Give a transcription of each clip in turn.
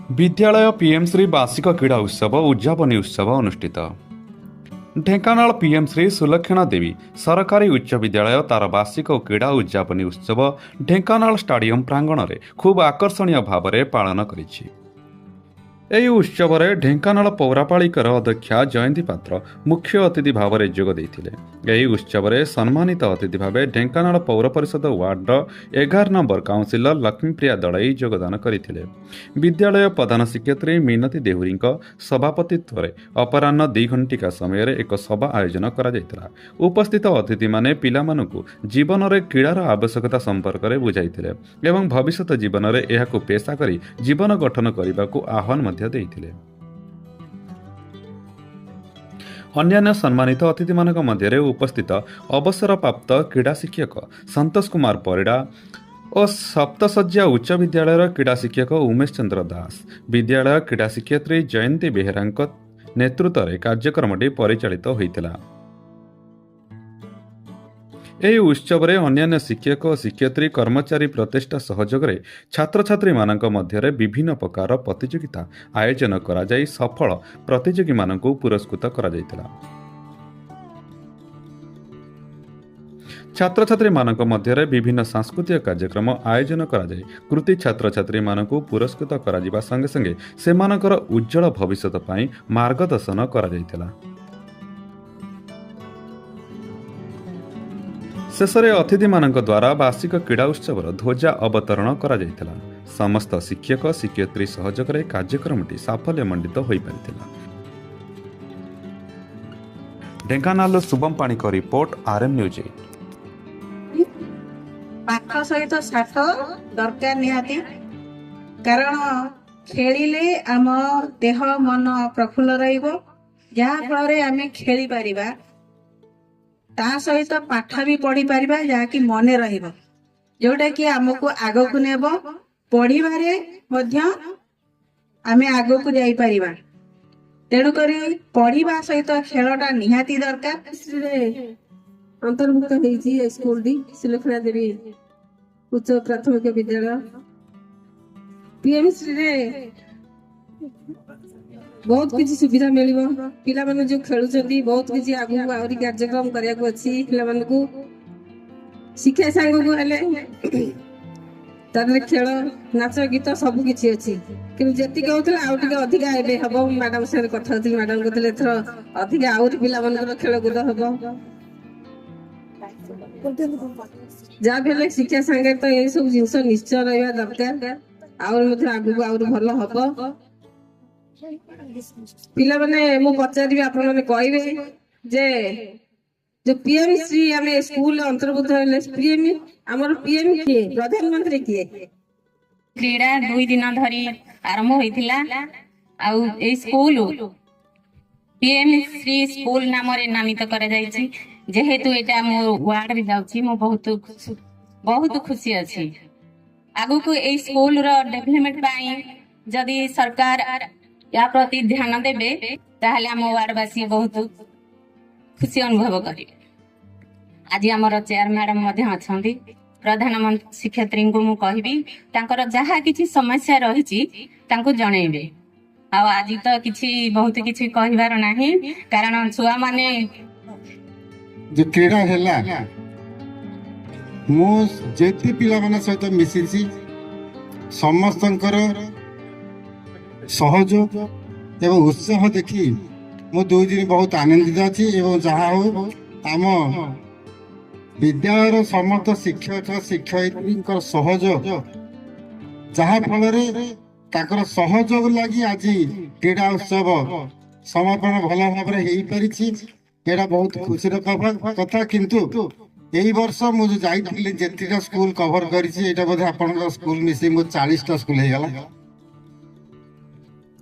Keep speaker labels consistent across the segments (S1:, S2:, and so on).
S1: विद्यालय पीएमश्री वार्षिक क्रीड़ा उत्सव उद्यापनी उत्सव अनुष्ठित। ढेंकानाल पीएमश्री सुलक्षणा देवी सरकारी उच्च विद्यालय तार वार्षिक क्रीड़ा उद्यापनी उत्सव ढेंकानाल स्टाडियम प्रांगण में खूब आकर्षणीय भाव में पालन करिछि। ଏହି ଉତ୍ସବରେ ଢେଙ୍କାନାଳ ପୌରପାଳିକାର ଅଧ୍ୟକ୍ଷା ଜୟନ୍ତୀ ପାତ୍ର ମୁଖ୍ୟ ଅତିଥି ଭାବରେ ଯୋଗ ଦେଇଥିଲେ। ଏହି ଉତ୍ସବରେ ସମ୍ମାନିତ ଅତିଥି ଭାବେ ଢେଙ୍କାନାଳ ପୌର ପରିଷଦ ୱାର୍ଡର 11 ନମ୍ବର କାଉନସିଲର ଲକ୍ଷ୍ମୀପ୍ରିୟା ଦଳେଇ ଯୋଗଦାନ କରିଥିଲେ। ବିଦ୍ୟାଳୟ ପ୍ରଧାନ ଶିକ୍ଷୟିତ୍ରୀ ମିନତୀ ଦେହୁରୀଙ୍କ ସଭାପତିତ୍ୱରେ ଅପରାହ୍ନ 2 ଘଣ୍ଟିକା ସମୟରେ ଏକ ସଭା ଆୟୋଜନ କରାଯାଇଥିଲା। ଉପସ୍ଥିତ ଅତିଥିମାନେ ପିଲାମାନଙ୍କୁ ଜୀବନରେ କ୍ରୀଡ଼ାର ଆବଶ୍ୟକତା ସମ୍ପର୍କରେ ବୁଝାଇଥିଲେ ଏବଂ ଭବିଷ୍ୟତ ଜୀବନରେ ଏହାକୁ ପେଶା କରି ଜୀବନ ଗଠନ କରିବାକୁ ଆହ୍ୱାନ ଦେଇଥିଲେ। ଅନ୍ୟାନ୍ୟ ସମ୍ମାନିତ ଅତିଥିମାନଙ୍କ ମଧ୍ୟରେ ଉପସ୍ଥିତ ଅବସରପ୍ରାପ୍ତ କ୍ରୀଡ଼ା ଶିକ୍ଷକ ସନ୍ତୋଷ କୁମାର ପରିଡ଼ା ଓ ସପ୍ତଶଯ୍ୟା ଉଚ୍ଚ ବିଦ୍ୟାଳୟର କ୍ରୀଡ଼ା ଶିକ୍ଷକ ଉମେଶ ଚନ୍ଦ୍ର ଦାସ, ବିଦ୍ୟାଳୟ କ୍ରୀଡ଼ା ଶିକ୍ଷୟିତ୍ରୀ ଜୟନ୍ତୀ ବେହେରାଙ୍କ ନେତୃତ୍ୱରେ କାର୍ଯ୍ୟକ୍ରମଟି ପରିଚାଳିତ ହୋଇଥିଲା। ଏହି ଉତ୍ସବରେ ଅନ୍ୟାନ୍ୟ ଶିକ୍ଷକ ଓ ଶିକ୍ଷୟିତ୍ରୀ କର୍ମଚାରୀ ପ୍ରଚେଷ୍ଟା ସହଯୋଗରେ ଛାତ୍ରଛାତ୍ରୀମାନଙ୍କ ମଧ୍ୟରେ ବିଭିନ୍ନ ପ୍ରକାର ପ୍ରତିଯୋଗିତା ଆୟୋଜନ କରାଯାଇ ସଫଳ ପ୍ରତିଯୋଗୀମାନଙ୍କୁ ପୁରସ୍କୃତ କରାଯାଇଥିଲା। ଛାତ୍ରଛାତ୍ରୀମାନଙ୍କ ମଧ୍ୟରେ ବିଭିନ୍ନ ସାଂସ୍କୃତିକ କାର୍ଯ୍ୟକ୍ରମ ଆୟୋଜନ କରାଯାଇ କୃତି ଛାତ୍ରଛାତ୍ରୀମାନଙ୍କୁ ପୁରସ୍କୃତ କରାଯିବା ସଙ୍ଗେ ସଙ୍ଗେ ସେମାନଙ୍କର ଉଜ୍ଜଳ ଭବିଷ୍ୟତ ପାଇଁ ମାର୍ଗଦର୍ଶନ କରାଯାଇଥିଲା। ଶେଷରେ ଅତିଥିମାନଙ୍କ ଦ୍ୱାରା ବାର୍ଷିକ କ୍ରୀଡ଼ା ଉତ୍ସବର ଧ୍ୱଜା ଅବତରଣ କରାଯାଇଥିଲା। ସମସ୍ତ ଶିକ୍ଷକ ଶିକ୍ଷୟିତ୍ରୀ ସହଯୋଗରେ କାର୍ଯ୍ୟକ୍ରମଟି ସାଫଲ୍ୟମଣ୍ଡିତ ହୋଇପାରିଥିଲା। ଢେଙ୍କାନାଳରୁ ଶୁଭମ ପାଣିକ ରିପୋର୍ଟ, RM ନ୍ୟୁଜ୍।
S2: ପାଠ ସହିତ ଶାଠ ଦରକାର ନିହାତି, କାରଣ ଖେଳିଲେ ଆମ ଦେହ ମନ ପ୍ରଫୁଲ୍ଲ ରହିବ, ଯାହା ଫଳରେ ଆମେ ଖେଳି ପାରିବା, ତା ସହିତ ପାଠ ବି ପଢି ପାରିବା, ଯାହାକି ମନେ ରହିବ, ଯୋଉଟା କି ଆମକୁ ଆଗକୁ ନେବ। ପଢିବାରେ ମଧ୍ୟ ଆମେ ଆଗକୁ ଯାଇପାରିବା। ତେଣୁକରି ପଢିବା ସହିତ ଖେଳଟା ନିହାତି ଦରକାର।
S3: ଅନ୍ତର୍ଭୁକ୍ତ ହେଇଛି ଏ ସ୍କୁଲଟି ସୁଲକ୍ଷଣା ଦେବୀ ଉଚ୍ଚ ପ୍ରାଥମିକ ବିଦ୍ୟାଳୟ। ପିଏମଶ୍ରୀରେ ବହୁତ କିଛି ସୁବିଧା ମିଳିବ। ପିଲାମାନେ ଯୋଉ ଖେଳୁଛନ୍ତି ବହୁତ କିଛି ଆଗକୁ ଆହୁରି କାର୍ଯ୍ୟକ୍ରମ କରିବାକୁ ଅଛି। ପିଲାମାନଙ୍କୁ ଶିକ୍ଷା ସାଙ୍ଗକୁ ହେଲେ ତାପରେ ଖେଳ ନାଚ ଗୀତ ସବୁ କିଛି ଅଛି, କିନ୍ତୁ ଯେତିକି ହଉଥିଲା ଆଉ ଟିକେ ଅଧିକା ଏବେ ହବ। ମ୍ୟାଡାମ ସାଙ୍ଗରେ କଥା ହଉଥିଲି, ମ୍ୟାଡାମ କହୁଥିଲେ ଏଥର ଅଧିକା ଆହୁରି ପିଲାମାନଙ୍କର ଖେଳକୁଦ ହବ। ଯାହା ବି ହେଲେ ଶିକ୍ଷା ସାଙ୍ଗରେ ତ ଏଇ ସବୁ ଜିନିଷ ନିଶ୍ଚୟ ରହିବା ଦରକାର। ଆହୁରି ମଧ୍ୟ ଆଗକୁ ଆହୁରି ଭଲ ହବ। ପିଲାମାନେ ମୁଁ ପଚାରିବି, ଆପଣ ମାନେ କହିବେ ଯେ ଯୋଉ ପିଏମଶ୍ରୀ ଆମେ ସ୍କୁଲ ଅନ୍ତର୍ଭୁକ୍ତ ହେଲେ ଆମର ପିଏମ କିଏ, ପ୍ରଧାନମନ୍ତ୍ରୀ କିଏ?
S4: କ୍ରୀଡ଼ା 2 ଦିନ ଧରି ଆରମ୍ଭ ହୋଇଥିଲା। ଆଉ ଏଇ ସ୍କୁଲ ପିଏମଶ୍ରୀ ସ୍କୁଲ ନାମରେ ନାମିତ କରାଯାଇଛି। ଯେହେତୁ ଏଇଟା ମୋ ୱାର୍ଡରେ ଯାଉଛି, ମୁଁ ବହୁତ ଖୁସି ଅଛି। ଆଗକୁ ଏଇ ସ୍କୁଲର ଡେଭଲପମେଣ୍ଟ ପାଇଁ ଯଦି ସରକାର या प्रति ध्यान देबे ताहले आम वार्डवासी बहुत खुशी अनुभव करेंगे। आज आमर चेयर मैडम अच्छा प्रधानमंत्री शिक्षयित्री को मु कहबी तांकर जहा किछि समस्या रही जनइबे। आज तो किछि बहुत किछि कहबार नाही, कारण छुआ माने
S5: जो क्रीड़ा हैला मु जेति पिला माने सहित मिसिछि समस्तंकर सहयोग एवं उत्साह देखी मु 2 दिन बहुत आनंदित अच्छी। जहाँ हो आम विद्यालय समस्त शिक्षक शिक्षयित्री सहयोग, जहाँ फल सहयोग लगी आज क्रीड़ा उत्सव समापन भल भाव एटा बहुत खुशी कथा। किंतु यही वर्ष मुझे जाइली जेतिका स्कूल कवर करी बोधे आप स्कूल मिसी 40टा स्कूल हो गला।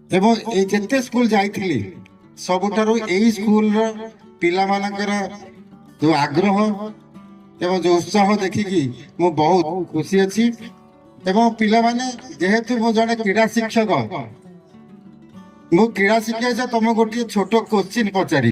S5: एवं जेते स्कूल जाइली सबुठारु एई स्कूल पिला मानकर जो आग्रह एवं जो उत्साह देखिकी मु बहुत खुशी अच्छी। एवं पिला माने जेहेतु मु जने क्रीड़ा शिक्षक, मु क्रीड़ा शिक्षक तुम गोटे छोट क्वेश्चन पचारि